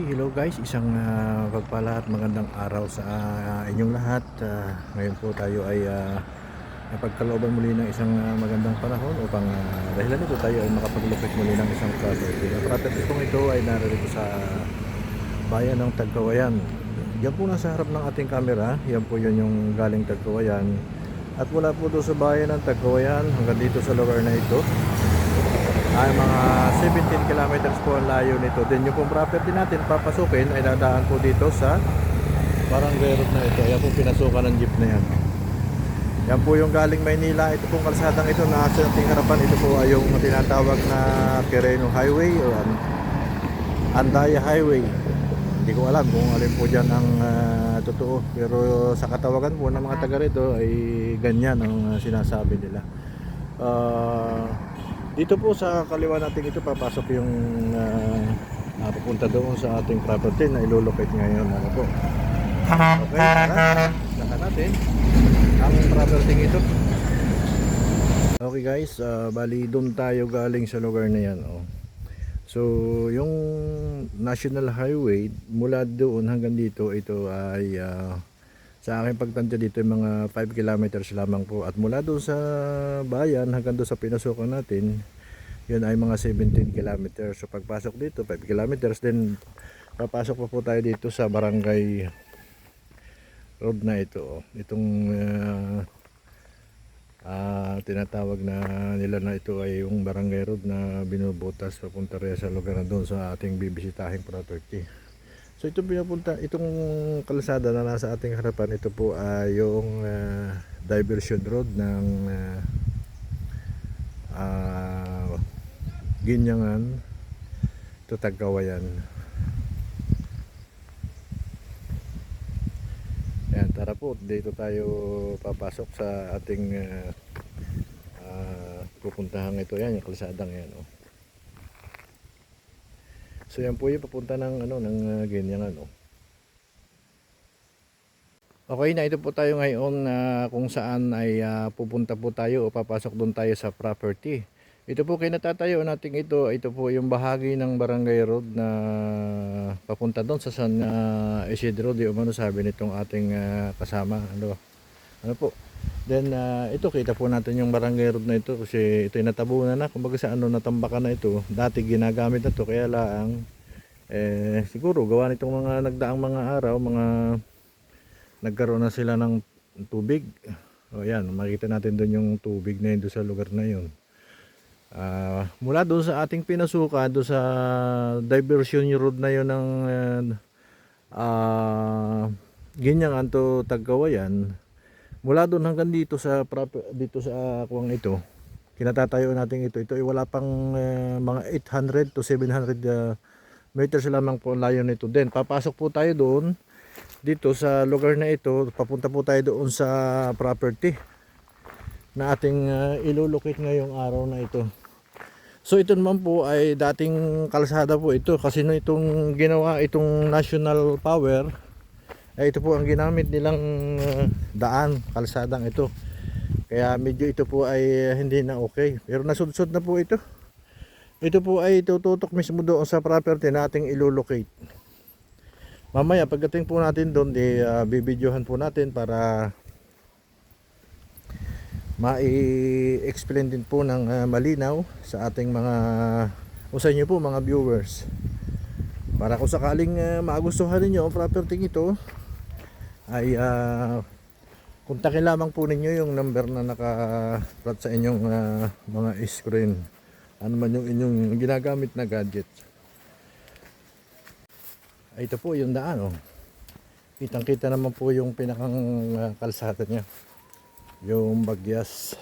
Hello guys, isang pagpala at magandang araw sa inyong lahat. Ngayon po tayo ay napagkalooban muli ng isang magandang panahon upang dahilan nito tayo ay makapaglupit muli ng isang property. Ang property pong ito ay narito sa bayan ng Tagkawayan. Yan po nasa harap ng ating camera, yan po yun yung galing Tagkawayan. At mula po doon sa bayan ng Tagkawayan hanggang dito sa lugar na ito ay mga 17 kilometers po ang layo nito. Then yung pong property natin papasukin ay dadaan po dito sa barangay road na ito. Ayan po pinasukan ng jeep na yan. Yan po yung galing Maynila. Ito pong kalsadang ito na sa ating harapan. Ito po ay yung tinatawag na Quirino Highway o Andaya Highway. Hindi ko alam kung alin po dyan ang totoo. Pero sa katawagan po ng mga taga rito ay ganyan ang sinasabi nila. Dito po sa kaliwa natin ito papasok yung pupunta doon sa ating property na ilolocate ngayon. Ano po? Okay, tara. Saka natin ang property ito. Okay guys, bali doon tayo galing sa lugar na yan. Oh. So yung National Highway mula doon hanggang dito, ito ay sa aking pagtansya dito yung mga 5 kilometers lamang po. At mula doon sa bayan hanggang doon sa pinasukan natin, yun ay mga 17 kilometers. So pagpasok dito 5 kilometers, then papasok pa po tayo dito sa barangay road na ito. Itong tinatawag na nila na ito ay yung barangay road na binubutas papunta rin sa lugar na doon sa ating bibisitahing property. So itong kalsada na nasa ating harapan, ito po ay yung diversion road ng Ginyangan to Tagkawayan. Ayan, tara po, dito tayo papasok sa ating pupuntahan ito. Yan, yung kalsadang yan. Oh. So yan po yung papunta ng Ginyangan. Oh. Okay na, ito po tayo ngayon kung saan ay pupunta po tayo o papasok doon tayo sa property. Ito po kinatatayo natin ito po yung bahagi ng barangay road na papunta doon sa San Isidro, di umano sabi nitong ating kasama. Ano po? Then ito kita po natin yung barangay road na ito kasi ito ay natabunan na, kumbaga sa natambakan na ito. Dati ginagamit na to, kaya lang siguro gawa nitong mga nagdaang mga araw, nagkaroon na sila ng tubig. O yan, makita natin doon yung tubig na yun doon sa lugar na yun. Mula doon sa ating pinasukan, doon sa diversion road na yun ng Ginyangan to Tagkawayan, mula doon hanggang dito sa kuwang ito, kinatatayo natin ito ay wala pang mga 800 to 700 meters lamang po ang layo nito. Then papasok po tayo doon dito sa lugar na ito, papunta po tayo doon sa property na ating ilolocate ngayong araw na ito. So ito naman po ay dating kalsada po ito, kasi no itong ginawa itong National Power ay ito po ang ginamit nilang daan, kalsadang ito. Kaya medyo ito po ay hindi na okay, pero nasudsod na po ito. Ito po ay tututok mismo doon sa property na ating ilolocate. Mamaya pagdating po natin doon, bibidyohan po natin para mai-explain din po ng malinaw sa ating mga sa inyo po mga viewers, para kung sakaling magustuhan niyo ang property ito ay kontakin lamang po ninyo yung number na naka-plot sa inyong mga screen, ano man yung inyong ginagamit na gadget. Ito po yung daan, oh. Kitang kita naman po yung pinakang kalsada niya, yung Bagyas.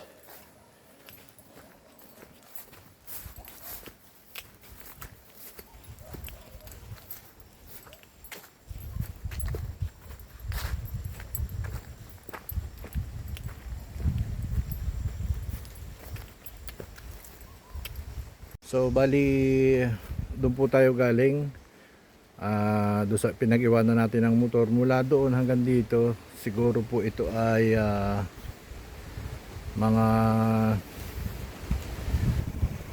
So bali doon po tayo galing, doon sa pinag-iwanan natin ang motor. Mula doon hanggang dito siguro po ito ay mga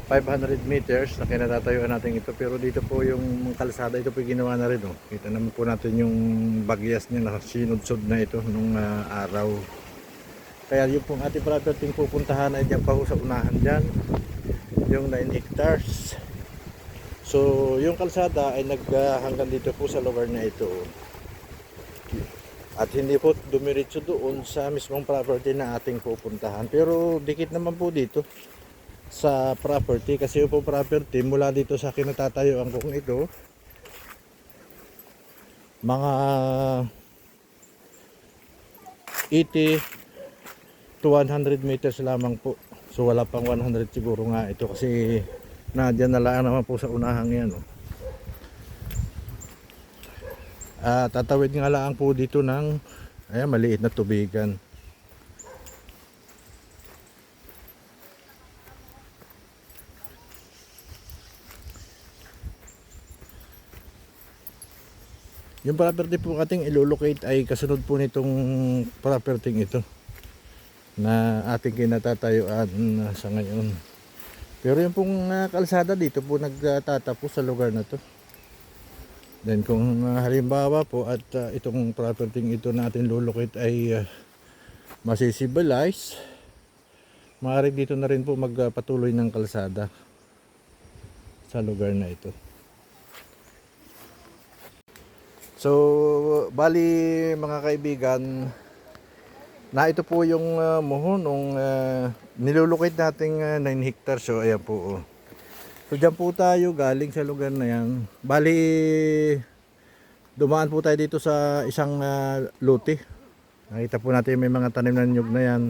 500 meters na kinatatayuan natin ito, pero dito po yung kalsada ito po ginawa na rin, oh. Kita naman po natin yung bagyas niya na sinudsod na ito nung araw. Kaya yung pong ating property pupuntahan ay dyan pa ho sa unahan dyan, yung 9 hectares. So yung kalsada ay hanggang dito po sa lugar na ito, at hindi po dumiretso doon sa mismong property na ating pupuntahan, pero dikit naman po dito sa property, kasi yung po property mula dito sa kinatatayuan kong ito, mga 80 to 100 meters lamang po. So wala pang 100 siguro nga ito, kasi nadyan na lang naman po sa unahang yan, oh. Tatawid nga lang po dito ng maliit na tubigan. Yung property po ating ilolocate ay kasunod po nitong property ito na ating kinatatayuan sa ngayon. Pero yung pong kalsada dito po nagtatapos sa lugar na to. Then kung halimbawa po at itong property ito natin lolocate ay masisibalize, maaari dito na rin po magpatuloy ng kalsada sa lugar na ito. So bali mga kaibigan, na ito po yung muhon nung nilolocate nating 9 hectares. So ayan po, oh. So dyan po tayo galing sa lugar na yan. Bali dumaan po tayo dito sa isang lote. Nakita po natin may mga tanim na niyog na yan.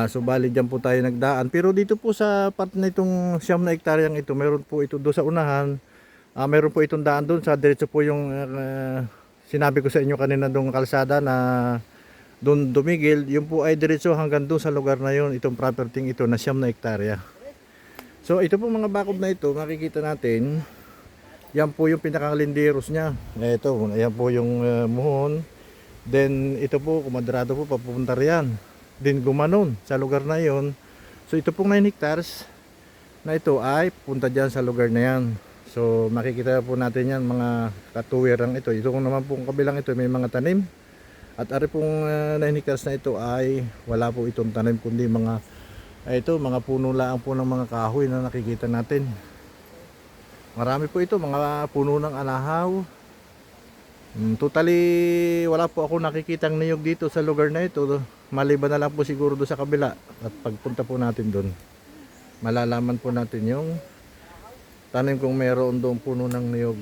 So bali dyan po tayo nagdaan. Pero dito po sa part na itong 9 na hektaryang ito, meron po ito doon sa unahan. Meron po itong daan doon sa diretso po yung sinabi ko sa inyo kanina doong kalsada na doon dumigil. Yung po ay diretso hanggang doon sa lugar na yun, itong property ito na 9 na hektarya. So ito po mga bakod na ito, makikita natin, yan po yung pinakalinderos niya. Ito, yan po yung muhon. Then ito po, kumadrado po, papunta riyan. Then gumanon sa lugar na yon. So ito pong 9 hectares na ito ay punta dyan sa lugar na yan. So makikita po natin yan, mga katuwirang ito. Ito kung naman pong kabilang ito, may mga tanim. At ari pong 9 hectares na ito ay wala po itong tanim, kundi mga mga puno lang po ng mga kahoy na nakikita natin. Marami po ito, mga puno ng anahaw. Totally wala po ako nakikitang niyog dito sa lugar na ito, maliban na lang po siguro doon sa kabila. At pagpunta po natin doon, malalaman po natin yung tanim kung meron doon puno ng niyog.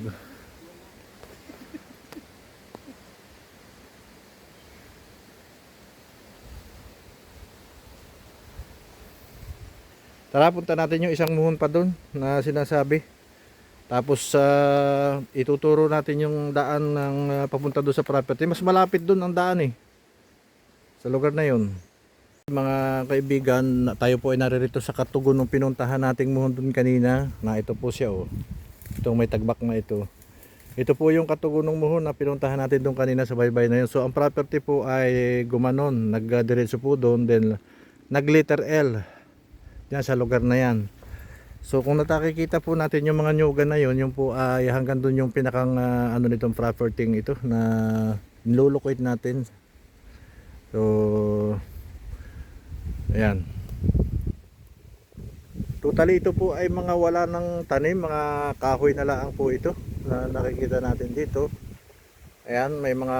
Tara, punta natin yung isang muhon pa doon na sinasabi. Tapos ituturo natin yung daan ng papunta doon sa property. Mas malapit doon ang daan sa lugar na yun. Mga kaibigan, tayo po ay naririto sa katugon ng pinuntahan nating muhon doon kanina. Na ito po siya, oh. Itong may tagbak na ito. Ito po yung katugon ng muhon na pinuntahan natin doon kanina sa baybay na yun. So ang property po ay gumanon, nagdiretso po doon, then nag-letter L yan sa lugar na yan. So kung natakikita po natin yung mga nyugan na yun, yung po ay hanggang doon yung pinakang nitong property ito na nilolocate natin. So ayan. Totally ito po ay mga wala ng tanim, mga kahoy na lang po ito na nakikita natin dito. Ayan, may mga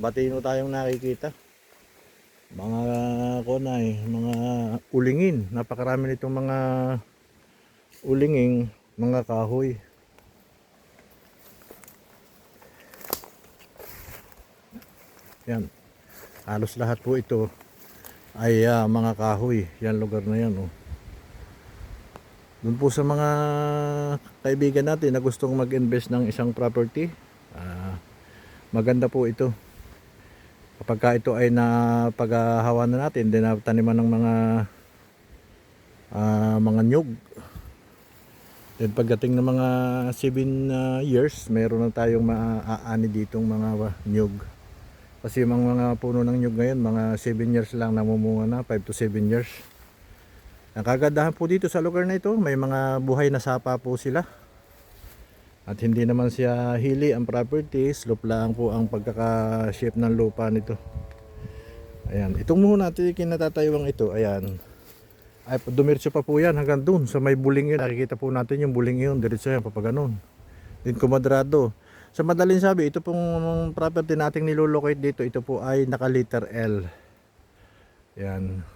batino tayong nakikita. Mga mga ulingin. Napakarami nitong mga ulinging, mga kahoy. Yan. Halos lahat po ito ay mga kahoy. Yan lugar na yan, oh. Doon po sa mga kaibigan natin na gustong mag-invest ng isang property, maganda po ito. Kapag ito ay napaghahawa na natin, din taniman ng mga nyug. Then pagdating ng mga 7 years, mayroon na tayong maaani ditong mga nyug. Kasi mga puno ng nyug ngayon, mga 7 years lang namumunga na, 5 to 7 years. Ang kagandahan po dito sa lugar na ito, may mga buhay na sapa po sila. At hindi naman siya hili ang property, slope lang po ang pagkaka-shape ng lupa nito. Ayan, itong muna natin kinatatayuan ito, ayan. Ay, dumiretso pa po yan hanggang dun sa may buling yun. Nakikita po natin yung buling yun, diretso yan, papaganon. Din kumadrado. Sa madaling sabi, ito pong property nating nilolocate dito, ito po ay naka letter L. Ayan.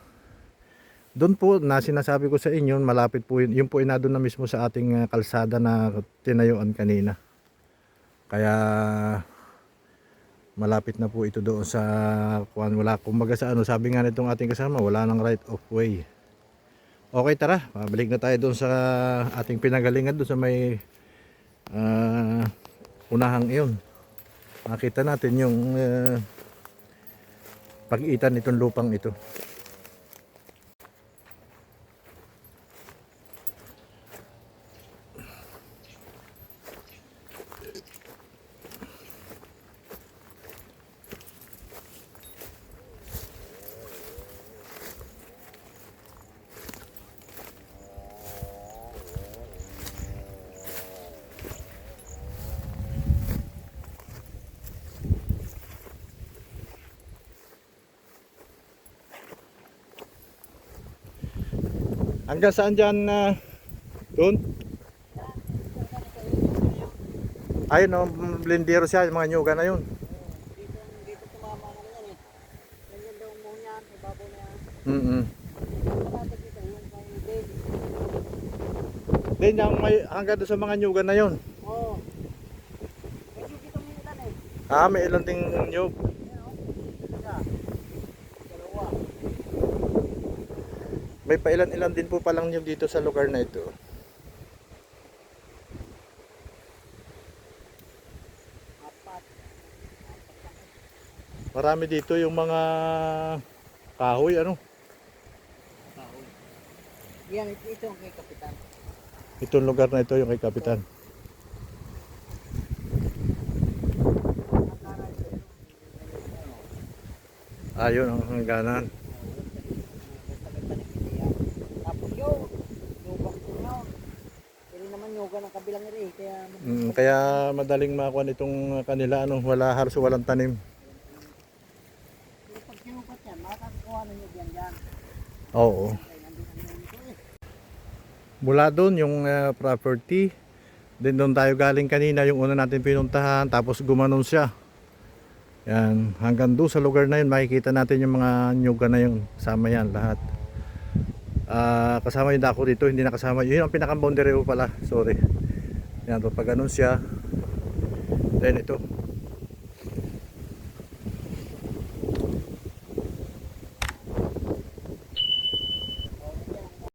Doon po na sinasabi ko sa inyo, malapit po yun. Yun po ay nandun na mismo sa ating kalsada na tinayuan kanina. Kaya malapit na po ito doon sa wala, kumbaga sa ano, sabi nga nitong ating kasama, wala nang right of way. Okay, tara, pabalik na tayo doon sa ating pinagalingan doon sa may unahang iyon. Makita natin yung pag-iitan nitong lupang ito. Hanggang saan dyan doon? Ayun o, blindero siya, yung mga nyuga na yun. Dito tumama na yan eh. Yan yung daw mo niyan, ibabaw na yan. Malapit dito, yung kay Dave. Then hanggang doon sa mga nyuga na yun. Oo. Medyo dito may ilan eh. Ah, may ilang ding nyug. Yan o. Isa. Dalawa. May pailan-ilan din po palang nyug dito sa lugar na ito. Apat. Marami dito yung mga kahoy, ano? Kahoy. Yan, ito ang kay Kapitan. Itong lugar na ito yung kay Kapitan. Ayun ang hangganan. Tapos yun, lubang ko yun. Pero naman yoga ng kabilang rin eh. Kaya Kaya madaling makuha nitong kanila, ano, wala halos walang tanim. pero pag sinukat yan, makakakuha na nyo dyan. Oo. Kaya nandun ang nito eh. Mula doon yung property. Then doon tayo galing kanina, yung una natin pinuntahan, tapos gumanon siya. Yan, hanggang doon sa lugar na yun, makikita natin yung mga nyuga na yun. Kasama yan lahat. Kasama yung dako dito, hindi nakasama. Yun ang pinaka-boundary pala, sorry. Yan, pag ganun siya. Then ito.